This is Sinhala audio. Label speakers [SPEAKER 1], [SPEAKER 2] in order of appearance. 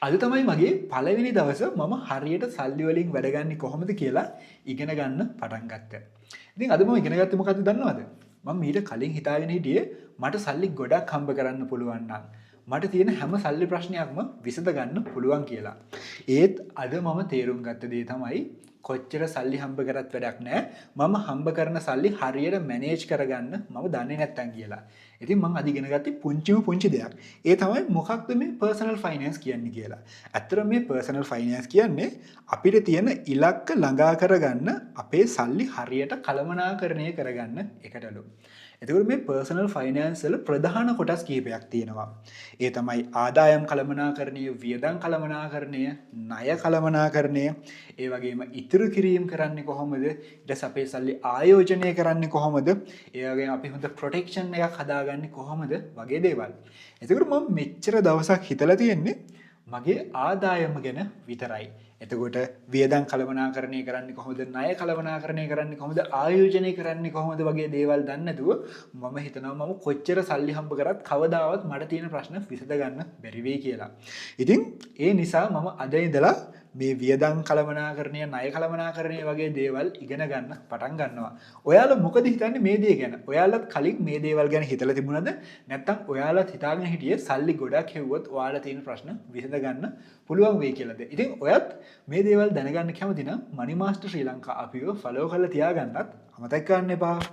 [SPEAKER 1] අද තමයි මගේ පළවෙනි දවස මම හරියට සල්ලි වලින් වැඩ ගන්නේ කොහොමද කියලා ඉගෙන ගන්න පටන් ගත්තා. ඉතින් අද මම ඉගෙන ගත්තේ මොකද්ද දන්නවද? මම ඊට කලින් හිතාගෙන හිටියේ මට සල්ලි ගොඩක් හම්බ කරන්න පුළුවන් නම් මට තියෙන හැම සල්ලි ප්‍රශ්නයක්ම විසඳ ගන්න පුළුවන් කියලා. ඒත් අද මම තේරුම් ගත්ත දේ තමයි කොච්චර සල්ලි හම්බ කරත් වැඩක් නැහැ. මම හම්බ කරන සල්ලි හරියට මැනේජ් කරගන්න මම දන්නේ නැත්තම් කියලා. ඉතින් මම අද ඉගෙන ගත්තේ පුංචිම පුංචි දෙයක්. ඒ තමයි මොකක්ද මේ පර්සනල් ෆයිනෑන්ස් කියන්නේ කියලා. ඇත්තට මේ පර්සනල් ෆයිනෑන්ස් කියන්නේ අපිට තියෙන ඉලක්ක ළඟා කරගන්න අපේ සල්ලි හරියට කළමනාකරණය කරගන්න එකටලු. එතකොට මේ පර්සනල් ෆයිනෑන්ස් වල ප්‍රධාන කොටස් කිහිපයක් තියෙනවා. ඒ තමයි ආදායම් කළමනාකරණය, වියදම් කළමනාකරණය, ණය කළමනාකරණය, ඒ වගේම ඉතුරු කිරීම කරන්නේ කොහොමද? ඊට පස්සේ අපේ සල්ලි ආයෝජනය කරන්නේ කොහොමද? ඒ වගේම අපි හොඳ ප්‍රොටෙක්ෂන් එකක් හදාගන්නේ කොහොමද? වගේ දේවල්. එතකොට මම මෙච්චර දවසක් හිතලා තියෙන්නේ මගේ ආදායම ගැන විතරයි. එතකොට වියදම් කළමනාකරණය කරන්නේ කොහොමද? ණය කළමනාකරණය කරන්නේ කොහොමද? ආයෝජනය කරන්නේ කොහොමද වගේ දේවල් දන්නේ නැතුව මම හිතනවා මම කොච්චර සල්ලි හම්බ කරත් කවදාවත් මට තියෙන ප්‍රශ්න විසඳ ගන්න බැරි වෙයි කියලා. ඉතින් ඒ නිසා මම අද ඉඳලා මේ වියදම් කළමනාකරණය, ණය කළමනාකරණය වගේ දේවල් ඉගෙන ගන්න පටන් ගන්නවා. ඔයාලා මොකද හිතන්නේ මේ දේ ගැන? ඔයාලත් කලින් මේ දේවල් ගැන හිතලා තිබුණාද? නැත්නම් ඔයාලත් හිතාගෙන හිටියේ සල්ලි ගොඩක් හෙව්වොත් ඔයාලා තියෙන ප්‍රශ්න විසඳ ගන්න පුළුවන් වෙයි කියලාද? ඉතින් ඔයත් මේ දේවල් දැනගන්න කැමති නම් Money Master ශ්‍රී ලංකා අපිව ෆලෝ කරලා තියාගන්නත් අමතක කරන්න එපා.